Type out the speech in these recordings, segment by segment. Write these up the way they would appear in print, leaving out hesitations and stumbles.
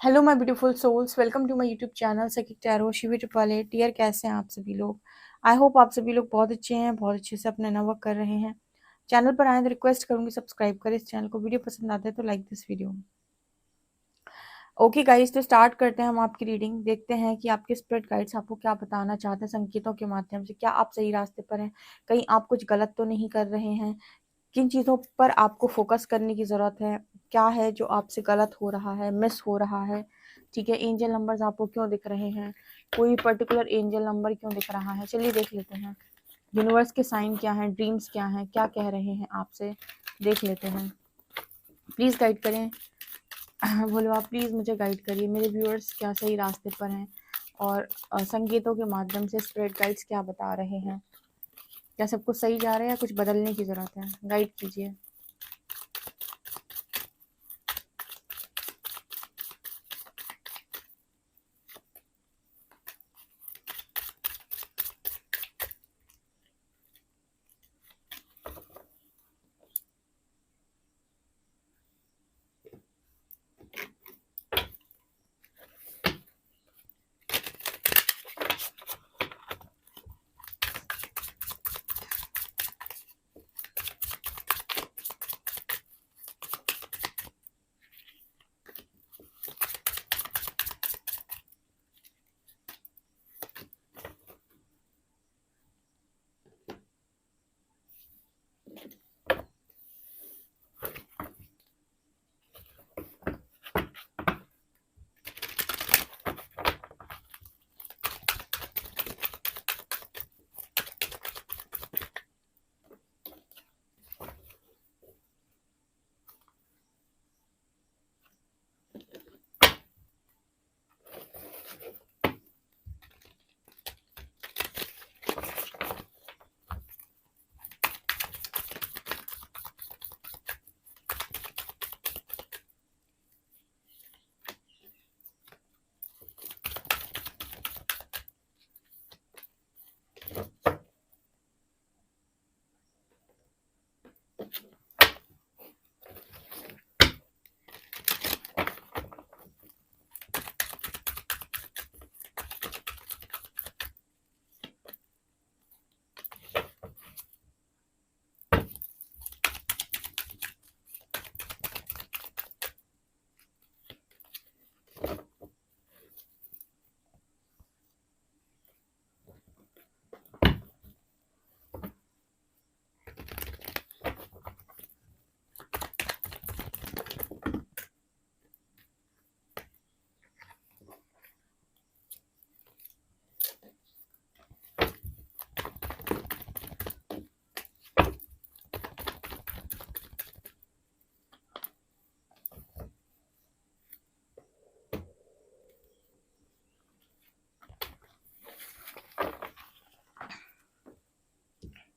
Hello my beautiful souls, welcome to my YouTube channel Sakhi tarot Shivi triple eight. Dear, कैसे हैं आप सभी लोग? आई होप आप सभी लोग बहुत अच्छे हैं, बहुत अच्छे से अपना नया वर्क कर रहे हैं। चैनल पर आए तो रिक्वेस्ट करूंगी सब्सक्राइब करें इस चैनल को। वीडियो पसंद आता है तो like this video. Okay guys, तो स्टार्ट करते हैं हम आपकी रीडिंग। देखते हैं कि आपके स्पिरिट गाइड्स आपको क्या बताना चाहते हैं संकेतों के माध्यम से। क्या आप सही रास्ते पर हैं? कहीं आप कुछ गलत तो नहीं कर रहे हैं? किन चीज़ों पर आपको फोकस करने की ज़रूरत है? क्या है जो आपसे गलत हो रहा है, मिस हो रहा है? ठीक है, एंजल नंबर्स आपको क्यों दिख रहे हैं? कोई पर्टिकुलर एंजल नंबर क्यों दिख रहा है? चलिए देख लेते हैं। यूनिवर्स के साइन क्या हैं, ड्रीम्स क्या हैं, क्या कह रहे हैं आपसे, देख लेते हैं। प्लीज़ गाइड करें। बोलो आप, प्लीज़ मुझे गाइड करिए। मेरे व्यूअर्स क्या सही रास्ते पर हैं? और संकेतों के माध्यम से स्पिरिट गाइड्स क्या बता रहे हैं? क्या सब कुछ सही जा रहा है या कुछ बदलने की ज़रूरत है? गाइड कीजिए।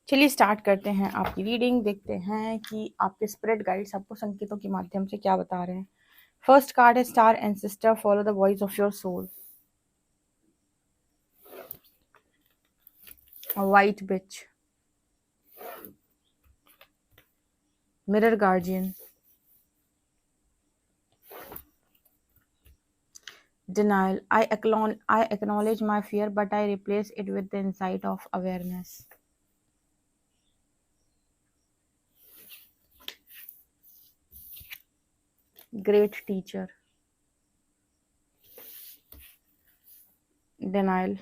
चलिए स्टार्ट करते हैं आपकी रीडिंग। देखते हैं कि आपके स्पिरिट गाइड्स आपको संकेतों के माध्यम से क्या बता रहे हैं। फर्स्ट कार्ड है star and sister, follow the voice of your soul. White witch, mirror guardian, denial. I acknowledge my fear, but I replace it with the insight of awareness. Great teacher. Denial.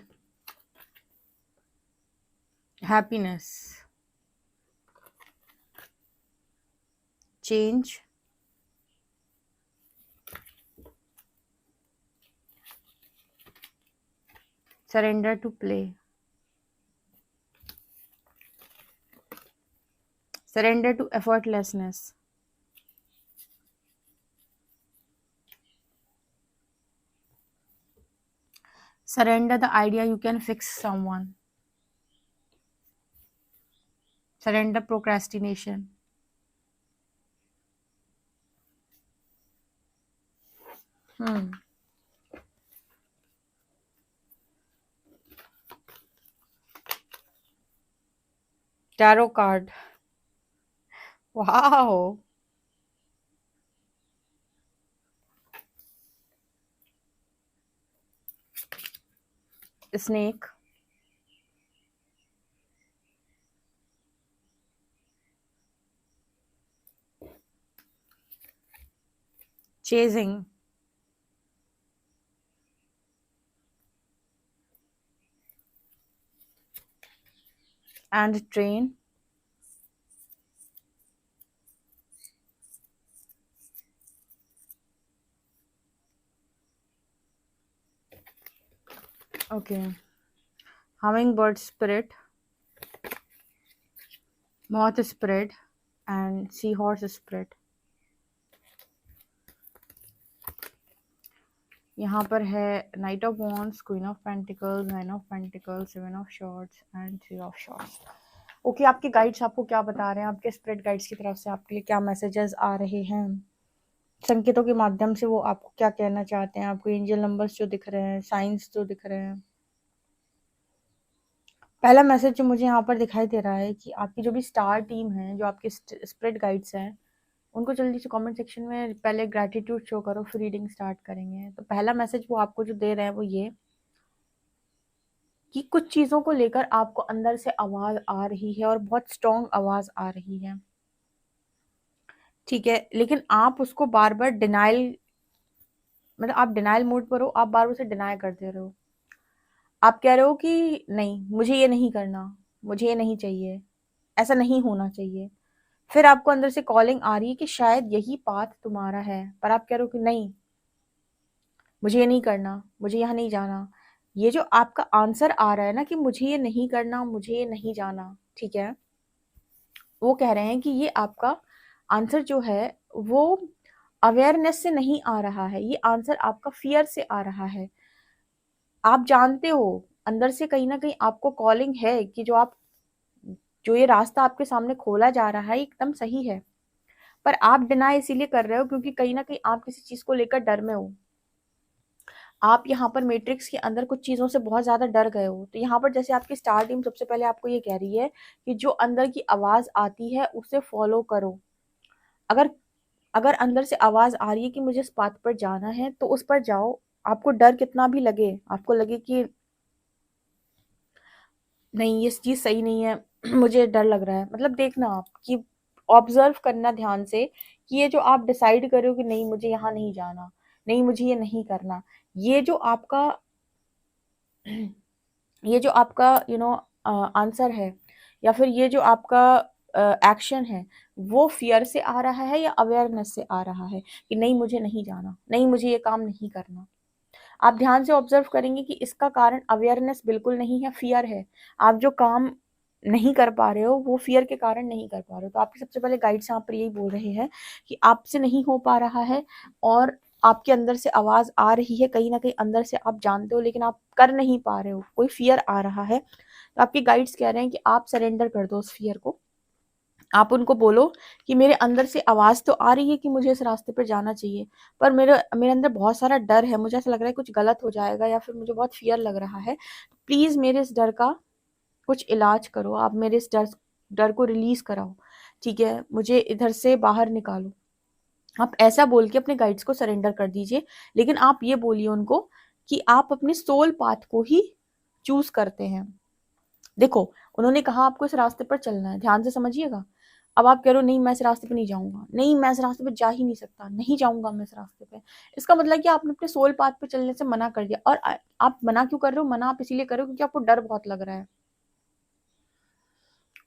Happiness. Change. Surrender to play. Surrender to effortlessness. Surrender the idea you can fix someone. Surrender procrastination. Tarot card. Wow. snake, chasing, and train. Okay. Hummingbird spirit, moth spirit, and seahorse spirit. यहाँ पर है night of wands, queen of pentacles, nine of pentacles, seven of shorts and three of shorts. Okay, आपके guides आपको क्या बता रहे हैं, आपके स्पिरिट गाइड्स की तरफ से आपके लिए क्या मैसेजेस आ रहे हैं, संकेतों के माध्यम से वो आपको क्या कहना चाहते हैं, आपको एंजल नंबर्स जो दिख रहे हैं, साइंस जो दिख रहे हैं। पहला मैसेज जो मुझे यहाँ पर दिखाई दे रहा है कि आपकी जो भी स्टार टीम है, जो आपके स्पिरिट गाइड्स हैं, उनको जल्दी से कमेंट सेक्शन में पहले ग्रैटिट्यूड शो करो, फिर रीडिंग स्टार्ट करेंगे। तो पहला मैसेज वो आपको जो दे रहे हैं वो ये कि कुछ चीज़ों को लेकर आपको अंदर से आवाज़ आ रही है और बहुत स्ट्रॉन्ग आवाज़ आ रही है, ठीक है, लेकिन आप उसको बार बार डिनाइल, मतलब आप डिनाइल मोड पर हो, आप बार बार उसे डिनाई कर दे रहे हो। आप कह रहे हो कि नहीं, मुझे ये नहीं करना, मुझे ये नहीं चाहिए, ऐसा नहीं होना चाहिए। फिर आपको अंदर से कॉलिंग आ रही है कि शायद यही पाथ तुम्हारा है, पर आप कह रहे हो कि नहीं, मुझे ये नहीं करना, मुझे यहाँ नहीं जाना। ये जो आपका आंसर आ रहा है ना कि मुझे ये नहीं करना, मुझे ये नहीं जाना, ठीक है, वो कह रहे हैं कि ये आपका आंसर जो है वो अवेयरनेस से नहीं आ रहा है, ये आंसर आपका फियर से आ रहा है। आप जानते हो अंदर से कहीं ना कहीं आपको कॉलिंग है कि जो ये रास्ता आपके सामने खोला जा रहा है एकदम सही है, पर आप डिनाई इसीलिए कर रहे हो क्योंकि कहीं ना कहीं आप किसी चीज को लेकर डर में हो। आप यहाँ पर मैट्रिक्स के अंदर कुछ चीजों से बहुत ज्यादा डर गए हो। तो यहाँ पर जैसे आपकी स्टार टीम सबसे पहले आपको ये कह रही है कि जो अंदर की आवाज आती है उसे फॉलो करो। अगर अगर अंदर से आवाज आ रही है कि मुझे इस बात पर जाना है तो उस पर जाओ। आपको डर कितना भी लगे, आपको लगे कि नहीं ये चीज सही नहीं है, मुझे डर लग रहा है, मतलब देखना आप कि ऑब्जर्व करना ध्यान से कि ये जो आप डिसाइड कर रहे हो कि नहीं मुझे यहाँ नहीं जाना, नहीं मुझे ये नहीं करना, ये जो आपका ये जो आपका आंसर है या फिर ये जो आपका एक्शन है वो फियर से आ रहा है या अवेयरनेस से आ रहा है कि नहीं मुझे नहीं जाना, नहीं मुझे ये काम नहीं करना। आप ध्यान से ऑब्जर्व करेंगे कि इसका कारण अवेयरनेस बिल्कुल नहीं है, फियर है। आप जो काम नहीं कर पा रहे हो वो फियर के कारण नहीं कर पा रहे हो। तो आपके सबसे पहले गाइड्स यहाँ पर यही बोल रहे हैं कि आपसे नहीं हो पा रहा है और आपके अंदर से आवाज आ रही है, कहीं ना कहीं अंदर से आप जानते हो लेकिन आप कर नहीं पा रहे हो, कोई फियर आ रहा है। तो आपके गाइड्स कह रहे हैं कि आप सरेंडर कर दो उस फियर को। आप उनको बोलो कि मेरे अंदर से आवाज तो आ रही है कि मुझे इस रास्ते पर जाना चाहिए, पर मेरे मेरे अंदर बहुत सारा डर है, मुझे ऐसा लग रहा है कुछ गलत हो जाएगा या फिर मुझे बहुत फियर लग रहा है। प्लीज मेरे इस डर का कुछ इलाज करो, आप मेरे इस डर डर को रिलीज कराओ, ठीक है, मुझे इधर से बाहर निकालो। आप ऐसा बोल के अपने गाइड्स को सरेंडर कर दीजिए, लेकिन आप ये बोलिए उनको कि आप अपने सोल पाथ को ही चूज करते हैं। देखो उन्होंने कहा आपको इस रास्ते पर चलना है, ध्यान से समझिएगा। अब आप कह रहे हो नहीं मैं इस रास्ते पे नहीं जाऊंगा, नहीं मैं इस रास्ते पे जा ही नहीं सकता, नहीं जाऊंगा मैं इस रास्ते पे, इसका मतलब कि आपने अपने सोल पाथ पे चलने से मना कर दिया। और आप मना क्यों कर रहे हो? मना आप इसीलिए कर रहे हो क्योंकि आपको डर बहुत लग रहा है।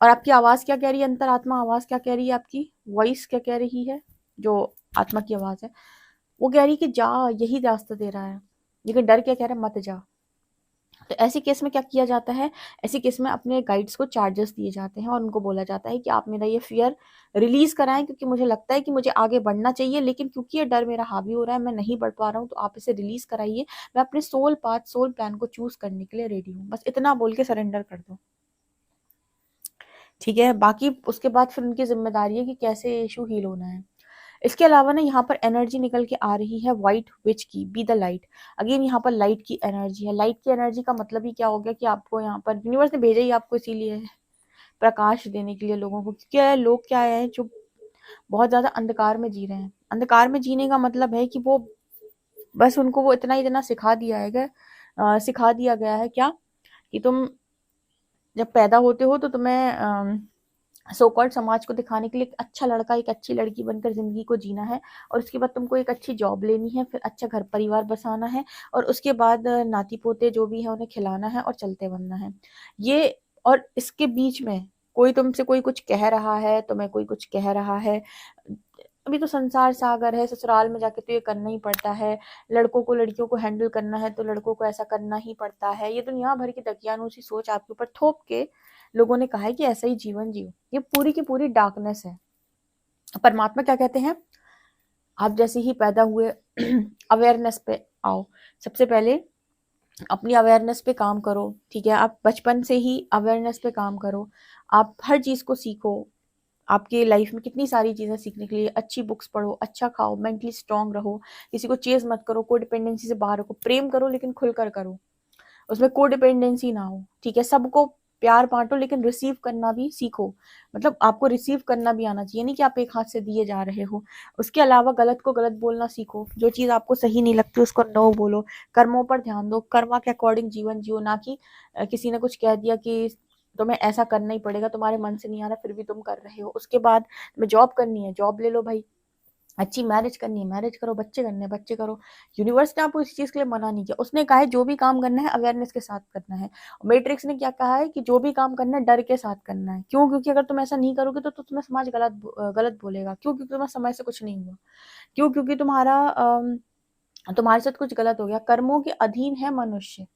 और आपकी आवाज क्या कह रही है, अंतरात्मा आवाज क्या कह रही है, आपकी वॉइस क्या कह रही है, जो आत्मा की आवाज है वो कह रही है कि जा, यही रास्ता दे रहा है, लेकिन डर क्या कह रहा है, मत जा। तो ऐसे केस में क्या किया जाता है, ऐसे केस में अपने गाइड्स को चार्जेस दिए जाते हैं और उनको बोला जाता है कि आप मेरा ये फियर रिलीज कराएं क्योंकि मुझे लगता है कि मुझे आगे बढ़ना चाहिए, लेकिन क्योंकि ये डर मेरा हावी हो रहा है, मैं नहीं बढ़ पा रहा हूँ, तो आप इसे रिलीज कराइए। मैं अपने सोल पाथ, सोल प्लान को चूज करने के लिए रेडी हूँ। बस इतना बोल के सरेंडर कर दो, ठीक है। बाकी उसके बाद फिर उनकी जिम्मेदारी है कि कैसे इशू हील होना है। इसके अलावा ना यहाँ पर एनर्जी निकल के आ रही है व्हाइट विच की, बी द लाइट। अगेन यहाँ पर लाइट की एनर्जी है। लाइट की एनर्जी का मतलब ही क्या हो गया कि आपको यहाँ पर यूनिवर्स ने भेजा ही आपको इसीलिए है, प्रकाश देने के लिए लोगों को। क्योंकि लोग क्या है जो बहुत ज्यादा अंधकार में जी रहे हैं। अंधकार में जीने का मतलब है कि वो बस उनको वो इतना ही इतना सिखा दिया है सिखा दिया गया है क्या, कि तुम जब पैदा होते हो तो तुम्हें सो कॉल्ड समाज को दिखाने के लिए एक अच्छा लड़का एक अच्छी लड़की बनकर ज़िंदगी को जीना है, और उसके बाद तुमको एक अच्छी जॉब लेनी है, फिर अच्छा घर परिवार बसाना है, और उसके बाद नाती पोते जो भी है उन्हें खिलाना है और चलते बनना है। ये, और इसके बीच में कोई तुमसे कोई कुछ कह रहा है, तुम्हें कोई कुछ कह रहा है, अभी तो संसार सागर है, ससुराल में जाके तो ये करना ही पड़ता है, लड़कों को लड़कियों को हैंडल करना है तो लड़कों को ऐसा करना ही पड़ता है, ये दुनिया भर की दकियानूसी सोच आपके ऊपर थोप के लोगों ने कहा है कि ऐसा ही जीवन जियो। ये पूरी की पूरी डार्कनेस है। परमात्मा क्या कहते हैं, आप जैसे ही पैदा हुए अवेयरनेस पे आओ, सबसे पहले अपनी अवेयरनेस पे काम करो, ठीक है, आप बचपन से ही अवेयरनेस पे काम करो, आप हर चीज को सीखो, आपके लाइफ में कितनी सारी चीजें सीखने के लिए, अच्छी बुक्स पढ़ो, अच्छा खाओ, मेंटली स्ट्रांग रहो, किसी को चेज मत करो, कोडिपेंडेंसी से बाहर रखो, प्रेम करो लेकिन खुलकर करो, उसमें कोडिपेंडेंसी ना हो, ठीक है, सबको प्यार बांटो लेकिन रिसीव करना भी सीखो, मतलब आपको रिसीव करना भी आना चाहिए, नहीं कि आप एक हाथ से दिए जा रहे हो। उसके अलावा गलत को गलत बोलना सीखो, जो चीज आपको सही नहीं लगती उसको नो बोलो, कर्मों पर ध्यान दो, कर्मा के अकॉर्डिंग जीवन जियो, ना कि किसी ने कुछ कह दिया कि तुम्हें ऐसा करना ही पड़ेगा, तुम्हारे मन से नहीं आ रहा फिर भी तुम कर रहे हो। उसके बाद तुम्हें जॉब करनी है, जॉब ले लो भाई, अच्छी मैरिज करनी है, मैरिज करो, बच्चे करने हैं, बच्चे करो। यूनिवर्स ने आपको इस चीज के लिए मना नहीं किया, उसने कहा है जो भी काम करना है अवेयरनेस के साथ करना है। मैट्रिक्स ने क्या कहा है कि जो भी काम करना है डर के साथ करना है। क्यों? क्योंकि अगर तुम ऐसा नहीं करोगे तो तुम्हें समाज गलत बोलेगा। क्यों? क्योंकि तुम्हारे समय से कुछ नहीं हुआ। क्यों? क्योंकि तुम्हारे साथ कुछ गलत हो गया। कर्मों के अधीन है मनुष्य,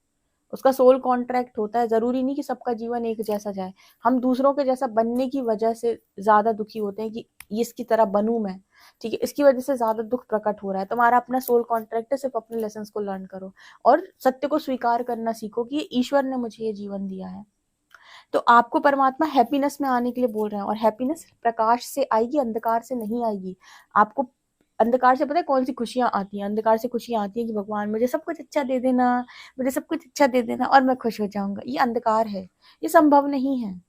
उसका सोल कॉन्ट्रैक्ट होता है। जरूरी नहीं कि सबका जीवन एक जैसा जाए। हम दूसरों के जैसा बनने की वजह से ज्यादा दुखी होते हैं कि इसकी तरह बनूं मैं, ठीक है, इसकी वजह से ज्यादा दुख प्रकट हो रहा है। तुम्हारा अपना सोल कॉन्ट्रैक्ट है, सिर्फ अपने लेसन को लर्न करो और सत्य को स्वीकार करना सीखो कि ये ईश्वर ने मुझे ये जीवन दिया है। तो आपको परमात्मा हैप्पीनेस में आने के लिए बोल रहे हैं, और हैप्पीनेस प्रकाश से आएगी, अंधकार से नहीं आएगी। आपको अंधकार से पता है कौन सी खुशियां आती हैं? अंधकार से खुशियां आती हैं कि भगवान मुझे सब कुछ अच्छा दे देना, मुझे सब कुछ अच्छा दे देना और मैं खुश हो जाऊंगा। ये अंधकार है, ये संभव नहीं है।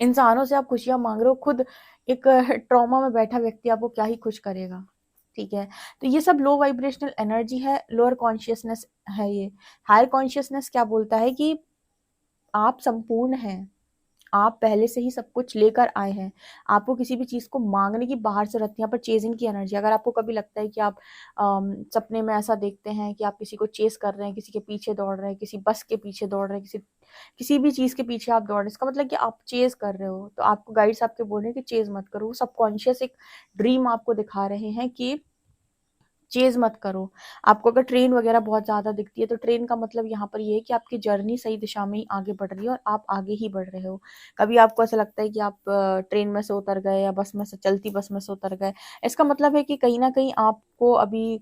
इंसानों से आप खुशियां मांग रहे हो, खुद एक ट्रॉमा में बैठा व्यक्ति आपको क्या ही खुश करेगा, ठीक है। तो ये सब लो वाइब्रेशनल एनर्जी है, लोअर कॉन्शियसनेस है। ये हायर कॉन्शियसनेस क्या बोलता है कि आप संपूर्ण हैं, आप पहले से ही सब कुछ लेकर आए हैं। आपको किसी भी चीज को मांगने की बाहर से रहती है। यहाँ पर चेजिंग की एनर्जी, अगर आपको कभी लगता है कि आप सपने में ऐसा देखते हैं कि आप किसी को चेस कर रहे हैं, किसी के पीछे दौड़ रहे हैं, किसी बस के पीछे दौड़ रहे हैं, किसी भी चीज के पीछे आप दौड़ रहे हैं, इसका मतलब कि आप चेज कर रहे हो। तो आपको गाइड्स आपके बोल रहे हैं कि चेज मत करो। वो सबकॉन्शियस एक ड्रीम आपको दिखा रहे हैं कि चेज मत करो। आपको अगर ट्रेन वगैरह बहुत ज्यादा दिखती है तो ट्रेन का मतलब यहाँ पर ये है कि आपकी जर्नी सही दिशा में ही आगे बढ़ रही है और आप आगे ही बढ़ रहे हो। कभी आपको ऐसा लगता है कि आप ट्रेन में से उतर गए या बस में से, चलती बस में से उतर गए, इसका मतलब है कि कहीं ना कहीं आपको अभी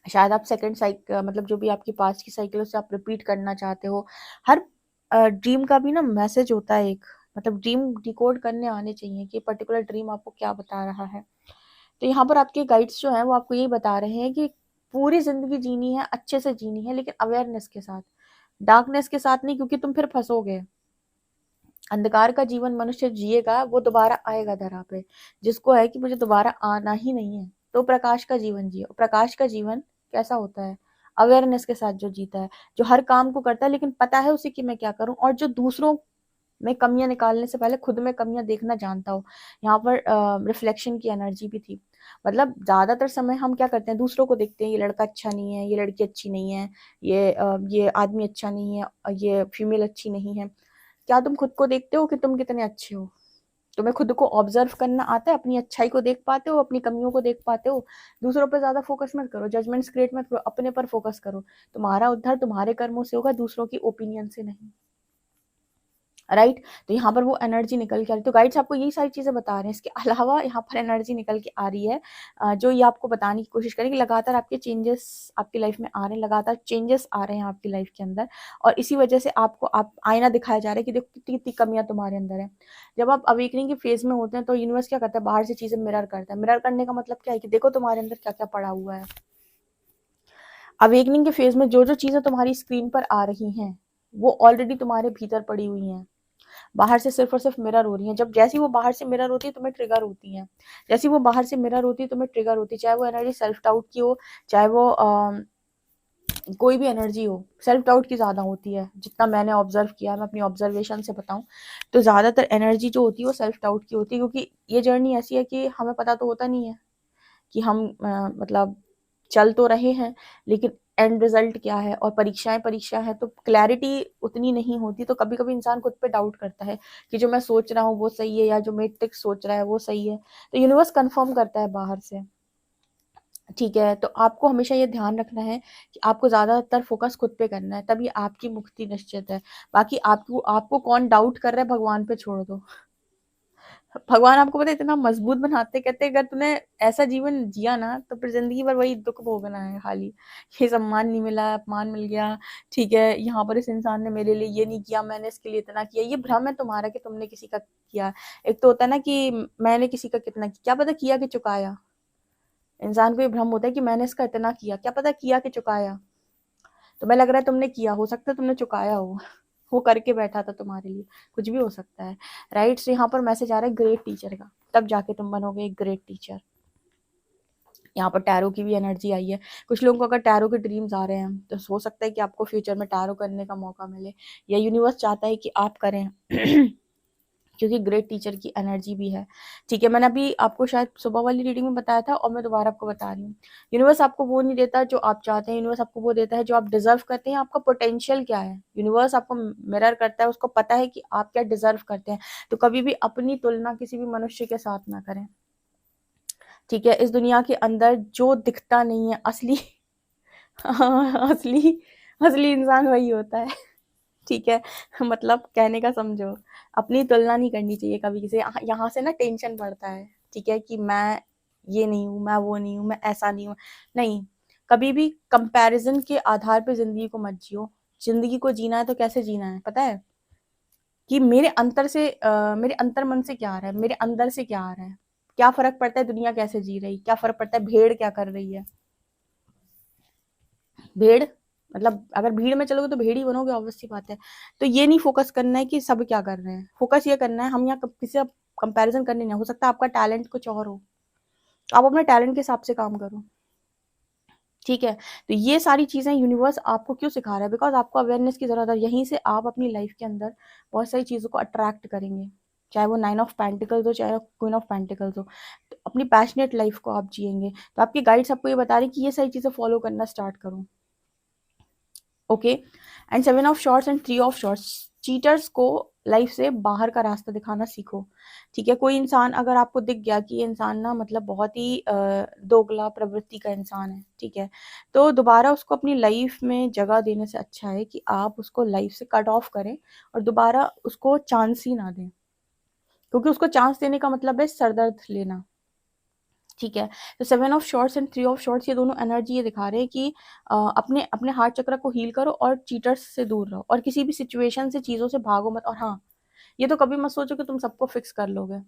शायद आप सेकंड साइकिल, मतलब जो भी आपकी पास की साइकिल है उसे आप रिपीट करना चाहते हो। हर ड्रीम का भी ना मैसेज होता है एक, मतलब ड्रीम डिकोड करने आने चाहिए कि पर्टिकुलर ड्रीम आपको क्या बता रहा है। तो यहाँ पर आपके गाइड्स जो हैं वो आपको यही बता रहे हैं कि पूरी जिंदगी जीनी है, अच्छे से जीनी है, लेकिन अवेयरनेस के साथ, डार्कनेस के साथ नहीं, क्योंकि तुम फिर फंसोगे। अंधकार का जीवन मनुष्य जिएगा वो दोबारा आएगा धरा पे। जिसको है कि मुझे दोबारा आना ही नहीं है तो प्रकाश का जीवन जियो। प्रकाश का जीवन कैसा होता है? अवेयरनेस के साथ जो जीता है, जो हर काम को करता है लेकिन पता है उसे कि मैं क्या करूं, और जो दूसरों में कमियां निकालने से पहले खुद में कमियां देखना जानता हो। यहाँ पर रिफ्लेक्शन की एनर्जी भी थी। मतलब ज्यादातर समय हम क्या करते हैं, दूसरों को देखते हैं, ये लड़का अच्छा नहीं है, ये लड़की अच्छी नहीं है, ये आदमी अच्छा नहीं है, ये फीमेल अच्छी नहीं है। क्या तुम खुद को देखते हो कि तुम कितने अच्छे हो? तुम्हें खुद को ऑब्जर्व करना आता है? अपनी अच्छाई को देख पाते हो? अपनी कमियों को देख पाते हो? दूसरों पर ज्यादा फोकस मत करो, जजमेंट्स क्रिएट मत करो, अपने पर फोकस करो। तुम्हारा उद्धार तुम्हारे कर्मों से होगा, दूसरों की ओपिनियन से नहीं। राइट। तो यहाँ पर वो एनर्जी निकल के आ रही है। तो गाइड्स आपको यही सारी चीजें बता रहे हैं। इसके अलावा यहाँ पर एनर्जी निकल के आ रही है जो ये आपको बताने की कोशिश करें कि लगातार आपके चेंजेस आपकी लाइफ में आ रहे हैं, लगातार चेंजेस आ रहे हैं आपकी लाइफ के अंदर, और इसी वजह से आपको आप आईना दिखाया जा रहा है कि देखो कितनी कितनी कमियां तुम्हारे अंदर है। जब आप अवेकनिंग के फेज में होते हैं तो यूनिवर्स क्या करता है, बाहर से चीजें मिरर करता है। मिरर करने का मतलब क्या है कि देखो तुम्हारे अंदर क्या क्या पड़ा हुआ है। अवेकनिंग के फेज में जो जो चीजें तुम्हारी स्क्रीन पर आ रही हैं वो ऑलरेडी तुम्हारे भीतर पड़ी हुई हैं, बाहर से सिर्फ और सिर्फ मिरर हो रही है। जब जैसी वो बाहर से मिरर होती है तुम्हें ट्रिगर होती है, जैसी वो बाहर से मिरर होती है तुम्हें ट्रिगर होती है, चाहे वो एनर्जी सेल्फ डाउट की हो, चाहे वो कोई भी एनर्जी हो, सेल्फ डाउट की ज़्यादा होती है। जितना मैंने ऑब्जर्व किया है, मैं अपनी ऑब्जर्वेशन से बताऊं तो ज़्यादातर एनर्जी जो होती है वो सेल्फ डाउट की होती है, क्योंकि ये जर्नी ऐसी है कि हमें पता तो होता नहीं है कि हम मतलब चल तो रहे हैं, लेकिन एंड रिजल्ट क्या है। और परीक्षा है तो क्लैरिटी उतनी नहीं होती, तो कभी कभी इंसान खुद पे डाउट करता है कि जो मैं सोच रहा हूँ वो सही है या जो मेट्रिक्स सोच रहा है वो सही है। तो यूनिवर्स कंफर्म करता है बाहर से। ठीक है, तो आपको हमेशा ये ध्यान रखना है कि आपको ज़्यादातर फ़ोकस खुद पे करना है, तभी आपकी मुक्ति निश्चित है। बाकी आपको आपको कौन डाउट कर रहा है, भगवान पे छोड़ दो। भगवान आपको पता है इतना मजबूत बनाते, कहते अगर तूने ऐसा जीवन जिया ना तो फिर ज़िंदगी भर वही दुःख भोगना है खाली। ये सम्मान नहीं मिला, अपमान मिल गया, ठीक है, यहाँ पर इस इंसान ने मेरे लिए ये नहीं किया, मैंने इसके लिए इतना किया। ये भ्रम है तुम्हारा कि तुमने किसी का किया। एक तो होता है ना कि मैंने किसी का कितना किया, क्या पता किया कि चुकाया। इंसान को ये भ्रम होता है कि मैंने इसका इतना किया, क्या पता किया कि चुकाया। तुम्हें लग रहा है तुमने किया, हो सकता है तुमने चुकाया हो। वो करके बैठा था तुम्हारे लिए, कुछ भी हो सकता है। राइट, तो यहाँ पर मैसेज आ रहा है ग्रेट टीचर का, तब जाके तुम बनोगे एक ग्रेट टीचर। यहाँ पर टैरो की भी एनर्जी आई है। कुछ लोगों को अगर टैरो के ड्रीम्स आ रहे हैं तो हो सकता है कि आपको फ्यूचर में टैरो करने का मौका मिले, या यूनिवर्स चाहता है कि आप करें। क्योंकि ग्रेट टीचर की एनर्जी भी है। ठीक है, मैंने अभी आपको शायद सुबह वाली रीडिंग में बताया था और मैं दोबारा आपको बता रही हूँ। यूनिवर्स आपको वो नहीं देता जो आप चाहते हैं, यूनिवर्स आपको वो देता है जो आप डिजर्व करते हैं। आपका पोटेंशियल क्या है, यूनिवर्स आपको मिरर करता है, उसको पता है कि आप क्या डिजर्व करते हैं। तो कभी भी अपनी तुलना किसी भी मनुष्य के साथ ना करें। ठीक है, इस दुनिया के अंदर जो दिखता नहीं है असली असली असली इंसान वही होता है। ठीक है, मतलब कहने का समझो, अपनी तुलना नहीं करनी चाहिए कभी किसी। यहाँ से ना टेंशन बढ़ता है, ठीक है, कि मैं ये नहीं हूँ, मैं वो नहीं हूँ, मैं ऐसा नहीं हूँ। नहीं, कभी भी कंपैरिजन के आधार पे जिंदगी को मत जियो। जिंदगी को जीना है तो कैसे जीना है पता है, कि मेरे अंतर से मेरे अंतर मन से क्या आ रहा है, मेरे अंदर से क्या आ रहा है। क्या फर्क पड़ता है दुनिया कैसे जी रही, क्या फर्क पड़ता है भेड़ क्या कर रही है। भेड़, मतलब अगर भीड़ में चलोगे तो भेड़ ही बनोगे, ऑब्वियस सी बात है। तो ये नहीं फोकस करना है कि सब क्या कर रहे हैं, फोकस ये करना है हम यहाँ किसी से कंपैरिजन करने नहीं। हो सकता है आपका टैलेंट कुछ और हो, आप अपने टैलेंट के हिसाब से काम करो। ठीक है, तो ये सारी चीजें यूनिवर्स आपको क्यों सिखा रहा है, बिकॉज आपको अवेयरनेस की जरूरत है। यहीं से आप अपनी लाइफ के अंदर बहुत सारी चीजों को अट्रैक्ट करेंगे, चाहे वो 9 ऑफ पेंटिकल्स हो, चाहे क्वीन ऑफ पेंटिकल्स हो। तो अपनी पैशनेट लाइफ को आप जिएंगे, तो आपके गाइड्स आपको ये बता रहे हैं कि ये सारी चीजें फॉलो करना स्टार्ट करो। Okay, and 7 of shorts and 3 of shorts, cheaters को लाइफ से बाहर का रास्ता दिखाना सीखो। ठीक है, कोई इंसान अगर आपको दिख गया कि ये इंसान ना मतलब बहुत ही दोगला प्रवृत्ति का इंसान है, ठीक है, तो दोबारा उसको अपनी लाइफ में जगह देने से अच्छा है कि आप उसको लाइफ से कट ऑफ करें और दोबारा उसको चांस ही ना दें, क्योंकि उसको चांस देने का मतलब है सरदर्द लेना। ठीक है, तो 7 of shorts and 3 of shorts, ये दोनों एनर्जी ये दिखा रहे हैं कि अपने अपने हार्ट चक्र को हील करो और चीटर्स से दूर रहो, और किसी भी सिचुएशन से चीज़ों से भागो मत। और हाँ, ये तो कभी मत सोचो कि तुम सबको फिक्स कर लोगे।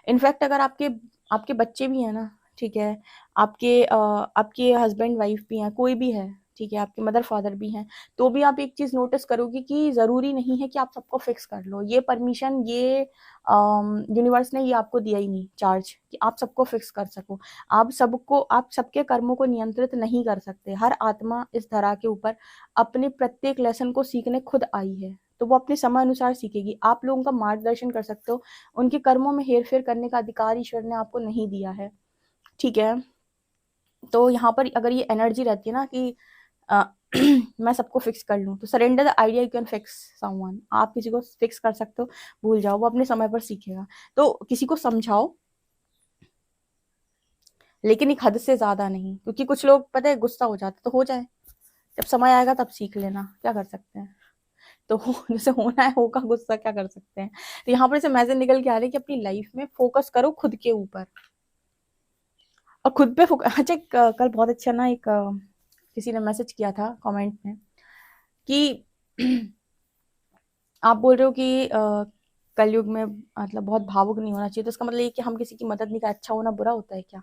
इनफैक्ट अगर आपके आपके बच्चे भी हैं ना, ठीक है, आपके हस्बैंड वाइफ भी हैं, कोई भी है, ठीक है, आपके मदर फादर भी हैं, तो भी आप एक चीज नोटिस करोगे कि जरूरी नहीं है कि आप सबको फिक्स कर लो। ये परमिशन ये यूनिवर्स ने ये आपको दिया ही नहीं चार्ज कि आप सबको फिक्स कर सको। आप सबके कर्मों को नियंत्रित नहीं कर सकते। हर आत्मा इस धरा के ऊपर अपने प्रत्येक लेसन को सीखने खुद आई है, तो वो अपने समय अनुसार सीखेगी। आप लोगों का मार्गदर्शन कर सकते हो, उनके कर्मों में हेरफेर करने का अधिकार ईश्वर ने आपको नहीं दिया है। ठीक है, तो यहाँ पर अगर ये एनर्जी रहती है ना कि अ, मैं सबको फिक्स कर लूँ, तो surrender the idea you can fix someone. आप किसी को फिक्स कर सकते हो, भूल जाओ, वो अपने समय पर सीखेगा। तो किसी को समझाओ, लेकिन एक हद से ज्यादा नहीं, क्योंकि कुछ लोग पता है गुस्सा हो जाते, तो हो जाए, जब समय आएगा तब सीख लेना, क्या कर सकते हैं। तो जैसे होना है होगा, गुस्सा क्या कर सकते हैं। तो यहाँ पर से मैसेज निकल के आ रही है कि अपनी लाइफ में फोकस करो खुद के ऊपर, और खुद पे फोकस। अच्छा, कल बहुत अच्छा ना एक किसी ने मैसेज किया था कमेंट में कि आप बोल रहे हो कि कलयुग में मतलब बहुत भावुक नहीं होना चाहिए, तो इसका मतलब ये कि हम किसी की मदद नहीं कर, अच्छा होना बुरा होता है क्या।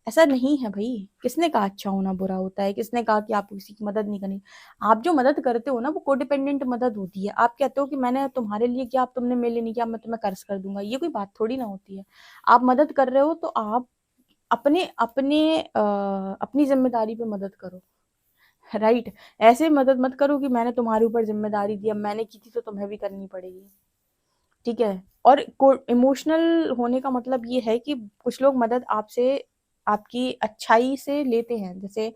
ऐसा नहीं है भाई, किसने कहा अच्छा होना बुरा होता है, किसने कहा कि आपको किसी की मदद नहीं करनी। आप जो मदद करते हो ना वो कोडिपेंडेंट मदद होती है। आप कहते हो कि मैंने तुम्हारे लिए किया, अब तुमने मेरे लिए नहीं किया, मैं तुम्हें कर्ज कर दूंगा, ये कोई बात थोड़ी ना होती है। आप मदद कर रहे हो तो आप अपने अपने अपनी जिम्मेदारी पे मदद करो। राइट। ऐसे मदद मत करो कि मैंने तुम्हारे ऊपर जिम्मेदारी दी, अब मैंने की थी तो तुम्हें भी करनी पड़ेगी। ठीक है। और इमोशनल होने का मतलब ये है कि कुछ लोग मदद आपसे आपकी अच्छाई से लेते हैं। जैसे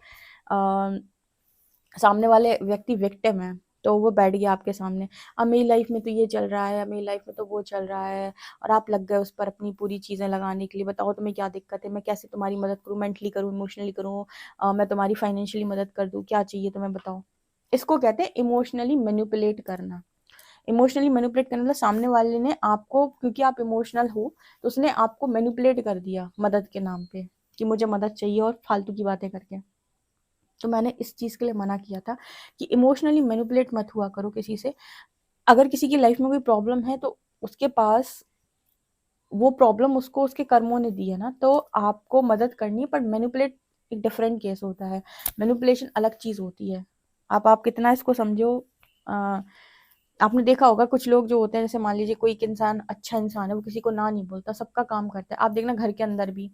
सामने वाले व्यक्ति विक्टिम है, तो वो बैठ गया आपके सामने, अब मेरी लाइफ में तो ये चल रहा है, अब मेरी लाइफ में तो वो चल रहा है, और आप लग गए उस पर अपनी पूरी चीज़ें लगाने के लिए। बताओ तुम्हें क्या दिक्कत है, मैं कैसे तुम्हारी मदद करूँ, मेंटली करूँ, इमोशनली करूँ, मैं तुम्हारी फाइनेंशियली मदद कर दूँ, क्या चाहिए तुम्हें बताओ। इसको कहते हैं इमोशनली मैनिपुलेट करना। इमोशनली मैनिपुलेट करने मतलब सामने वाले ने आपको, क्योंकि आप इमोशनल हो, तो उसने आपको मैनिपुलेट कर दिया मदद के नाम पे कि मुझे मदद चाहिए, और फालतू की बातें करके। तो मैंने इस चीज़ के लिए मना किया था कि इमोशनली मैनिपुलेट मत हुआ करो किसी से। अगर किसी की लाइफ में कोई प्रॉब्लम है तो उसके पास वो प्रॉब्लम उसको उसके कर्मों ने दी है ना, तो आपको मदद करनी है। पर मैनिपुलेट एक डिफरेंट केस होता है, मैनिपुलेशन अलग चीज़ होती है। आप कितना इसको समझो। अ, आपने देखा होगा कुछ लोग जो होते हैं, जैसे मान लीजिए कोई एक इंसान अच्छा इंसान है, वो किसी को ना नहीं बोलता, सबका काम करता है। आप देखना घर के अंदर भी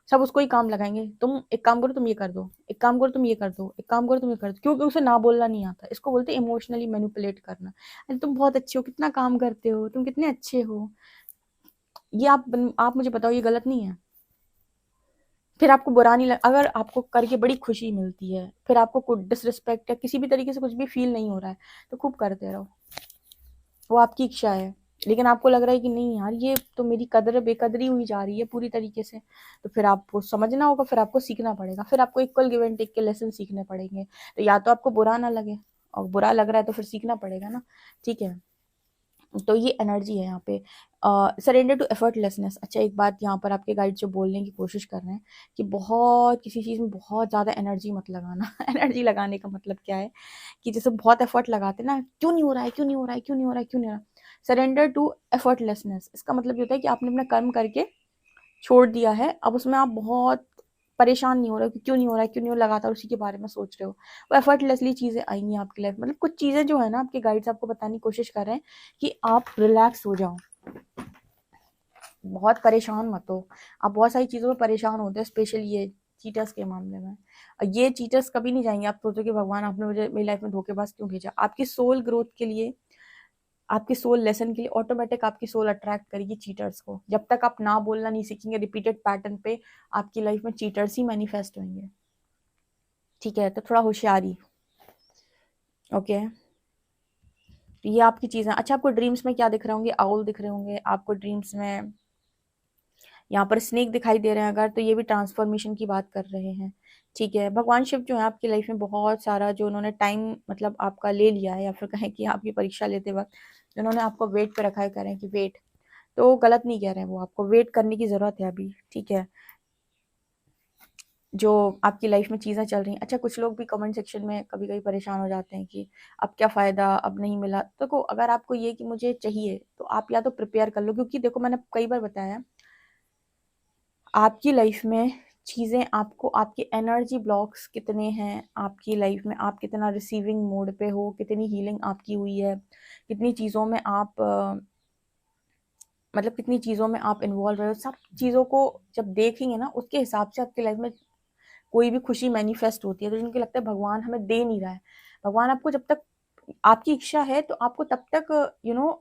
सब उसको ही काम लगाएंगे, तुम एक काम करो, तुम ये कर दो, एक काम करो, तुम ये कर दो, एक काम करो, तुम ये कर दो, क्योंकि उसे ना बोलना नहीं आता। इसको बोलते हैं इमोशनली मैनिपुलेट करना। अरे तुम बहुत अच्छे हो, कितना काम करते हो, तुम कितने अच्छे हो, ये आप मुझे बताओ, ये गलत नहीं है? फिर आपको बुरा नहीं लग, अगर आपको करके बड़ी खुशी मिलती है, फिर आपको कुछ डिसरिस्पेक्ट या किसी भी तरीके से कुछ भी फील नहीं हो रहा है, तो खूब करते रहो, वो आपकी इच्छा है। लेकिन आपको लग रहा है कि नहीं यार, ये तो मेरी कदर बेकदरी हुई जा रही है पूरी तरीके से, तो फिर आपको समझना होगा, फिर आपको सीखना पड़ेगा, फिर आपको इक्वल गिव एंड टेक के लेसन सीखने पड़ेंगे। तो या तो आपको बुरा ना लगे, और बुरा लग रहा है तो फिर सीखना पड़ेगा ना। ठीक है। तो ये एनर्जी है यहाँ पे। Surrender to effortlessness. अच्छा, एक बात यहाँ पर आपके गाइड जो बोलने की कोशिश कर रहे हैं कि बहुत किसी चीज़ में बहुत ज़्यादा एनर्जी मत लगाना। एनर्जी लगाने का मतलब क्या है कि जैसे बहुत एफर्ट लगाते हैं ना, क्यों नहीं हो रहा है, क्यों नहीं हो रहा है, क्यों नहीं हो रहा है, क्यों नहीं हो रहा है। सरेंडर टू एफर्टलेसनेस, इसका मतलब ये होता है कि आपने अपना कर्म करके छोड़ दिया है, अब उसमें आप बहुत परेशान नहीं हो रहे हो कि क्यों नहीं हो रहा है, क्यों नहीं हो, लगातार उसी के बारे में सोच रहे हो। वो एफर्टलेसली चीज़ें आएंगी आपकी लाइफ में। मतलब कुछ चीज़ें जो है ना, आपके गाइड्स आपको बताने की कोशिश कर रहे हैं कि आप रिलैक्स हो जाओ, बहुत परेशान मत हो। आप बहुत सारी चीज़ों में परेशान होते हैं, स्पेशली ये चीटर्स के मामले में। ये चीटर्स कभी नहीं जाएंगे। आप सोचो कि भगवान आपने मुझे मेरी लाइफ में धोखेबाज क्यों भेजा। आपकी सोल ग्रोथ के लिए, आपकी सोल लेसन के लिए ऑटोमेटिक आपकी सोल अट्रैक्ट करेगी चीटर्स को। जब तक आप ना बोलना नहीं सीखेंगे रिपीटेड पैटर्न पे, आपकी लाइफ में चीटर्स ही मैनिफेस्ट होंगे। ठीक है, तो थोड़ा होशियारी। ओके। तो ये आपकी चीज़ें। अच्छा, आपको ड्रीम्स में क्या दिख रहे होंगे? आउल दिख रहे होंगे आपको ड्रीम्स में, यहाँ पर स्नेक दिखाई दे रहे हैं अगर, तो ये भी ट्रांसफॉर्मेशन की बात कर रहे हैं। ठीक है। भगवान शिव जो है आपकी लाइफ में बहुत सारा जो उन्होंने टाइम मतलब आपका ले लिया है, या फिर कहें कि आपकी परीक्षा लेते वक्त जो उन्होंने आपको वेट पे रखा है, करें कि वेट, तो गलत नहीं कह रहे हैं, वो आपको वेट करने की ज़रूरत है अभी। ठीक है। जो आपकी लाइफ में चीज़ें चल रही हैं। अच्छा, कुछ लोग भी कमेंट सेक्शन में कभी कभी परेशान हो जाते हैं कि अब क्या फ़ायदा, अब नहीं मिला। तो देखो, अगर आपको ये कि मुझे चाहिए, तो आप या तो प्रिपेयर कर लो, क्योंकि देखो मैंने कई बार बताया, आपकी लाइफ में चीज़ें आपको, आपके एनर्जी ब्लॉक्स कितने हैं आपकी लाइफ में, आप कितना रिसीविंग मोड पे हो, कितनी हीलिंग आपकी हुई है, कितनी चीज़ों में आप मतलब कितनी चीज़ों में आप इन्वॉल्व रहे हो, सब चीज़ों को जब देखेंगे ना, उसके हिसाब से आपकी लाइफ में कोई भी खुशी मैनिफेस्ट होती है। तो जिनको लगता है भगवान हमें दे नहीं रहा है, भगवान आपको जब तक, आपकी इच्छा है तो आपको तब तक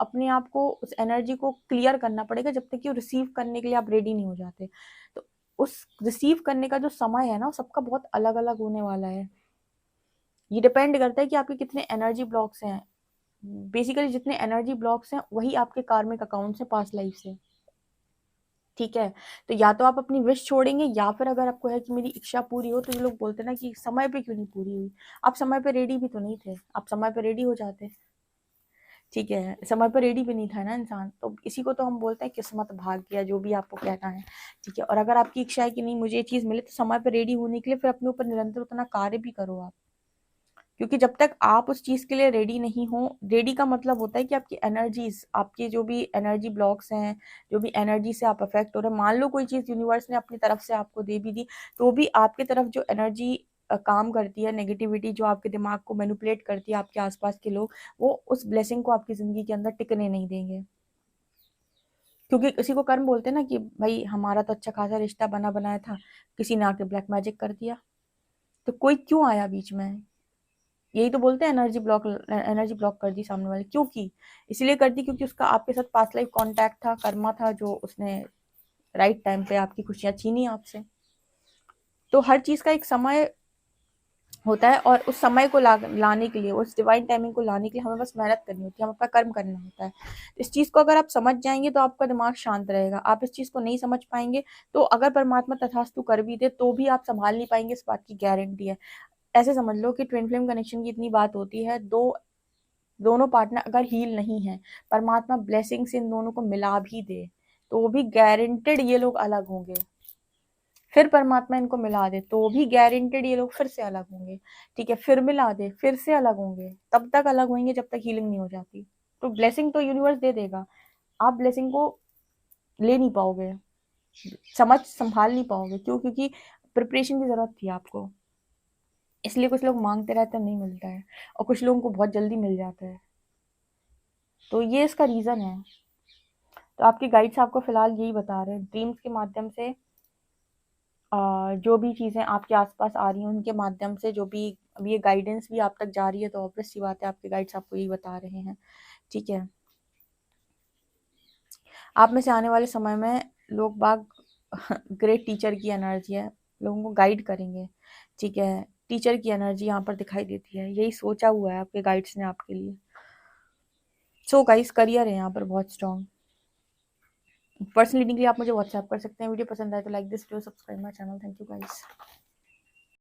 अपने आप को उस एनर्जी को क्लियर करना पड़ेगा, जब तक कि वो रिसीव करने के लिए आप रेडी नहीं हो जाते। तो उस रिसीव करने का जो समय है ना, वो सबका बहुत अलग अलग होने वाला है। ये डिपेंड करता है कि आपके कितने एनर्जी ब्लॉक्स हैं। बेसिकली जितने एनर्जी ब्लॉक्स हैं वही आपके कार्मिक अकाउंट्स हैं पास्ट लाइफ से। ठीक है। तो या तो आप अपनी विश छोड़ेंगे, या फिर अगर आपको है कि मेरी इच्छा पूरी हो, तो ये लोग बोलते हैं ना कि समय पे क्यों नहीं पूरी हुई। आप समय पे रेडी भी तो नहीं थे, आप समय पे रेडी हो जाते। ठीक है, समय पर रेडी भी नहीं था ना इंसान, तो इसी को तो हम बोलते हैं किस्मत, भाग्य, जो भी आपको कहना है। ठीक है। और अगर आपकी इच्छा है कि नहीं मुझे ये चीज़ मिले, तो समय पर रेडी होने के लिए फिर अपने ऊपर निरंतर उतना कार्य भी करो आप। क्योंकि जब तक आप उस चीज़ के लिए रेडी नहीं हो, रेडी का मतलब होता है कि आपकी एनर्जीज, आपके जो भी एनर्जी ब्लॉक्स हैं, जो भी एनर्जी से आप अफेक्ट हो रहे हैं, मान लो कोई चीज़ यूनिवर्स ने अपनी तरफ से आपको दे भी दी, तो भी आपकी तरफ जो एनर्जी काम करती है, नेगेटिविटी जो आपके दिमाग को मैनिपुलेट करती है, आपके आसपास के लोग, वो उस ब्लेसिंग को आपकी ज़िंदगी के अंदर टिकने नहीं देंगे। क्योंकि किसी को कर्म बोलते हैं ना कि भाई हमारा तो अच्छा खासा रिश्ता बना बनाया था, किसी ने आके ब्लैक मैजिक कर दिया, तो कोई क्यों आया बीच में? यही तो बोलते हैं एनर्जी ब्लॉक कर दी सामने वाले। क्यों की? इसलिए कर दी क्योंकि उसका आपके साथ पास्ट लाइफ कॉन्टैक्ट था, कर्मा था, जो उसने राइट टाइम पे आपकी खुशियां छीनी आपसे। तो हर चीज का एक समय होता है, और उस समय को लाने के लिए, उस डिवाइन टाइमिंग को लाने के लिए हमें बस मेहनत करनी होती है, हमें अपना कर्म करना होता है। इस चीज को अगर आप समझ जाएंगे तो आपका दिमाग शांत रहेगा। आप इस चीज को नहीं समझ पाएंगे तो अगर परमात्मा तथास्तु कर भी दे तो भी आप संभाल नहीं पाएंगे, इस बात की गारंटी है। ऐसे समझ लो कि ट्विन फ्लेम कनेक्शन की इतनी बात होती है, दोनों पार्टनर अगर हील नहीं है, परमात्मा ब्लेसिंग्स इन दोनों को मिला भी दे, तो वो भी गारंटेड ये लोग अलग होंगे। फिर परमात्मा इनको मिला दे तो भी गारंटेड ये लोग फिर से अलग होंगे। ठीक है, फिर मिला दे फिर से अलग होंगे, तब तक अलग होंगे जब तक हीलिंग नहीं हो जाती। तो ब्लेसिंग तो यूनिवर्स दे देगा, आप ब्लेसिंग को ले नहीं पाओगे, संभाल नहीं पाओगे। क्यों? क्योंकि प्रिपरेशन की जरूरत थी आपको। इसलिए कुछ लोग मांगते रहते हैं, नहीं मिलता है, और कुछ लोगों को बहुत जल्दी मिल जाता है। तो ये इसका रीजन है। तो आपके गाइड्स आपको फिलहाल यही बता रहे हैं ड्रीम्स के माध्यम से। जो भी चीज़ें आपके आसपास आ रही हैं उनके माध्यम से, जो भी अब ये गाइडेंस भी आप तक जा रही है, तो ऑब्वियस सी बात है आपके गाइड्स आपको यही बता रहे हैं। ठीक है, आप में से आने वाले समय में लोग बाग ग्रेट टीचर की एनर्जी है, लोगों को गाइड करेंगे। ठीक है, टीचर की एनर्जी यहाँ पर दिखाई देती है, यही सोचा हुआ है आपके गाइड्स ने आपके लिए। सो गाइस, करियर है यहाँ पर बहुत स्ट्रॉन्ग। पर्सनल रीडिंग के लिए आप मुझे व्हाट्सएप कर सकते हैं। वीडियो पसंद आए तो like this video, subscribe my channel. Thank you guys.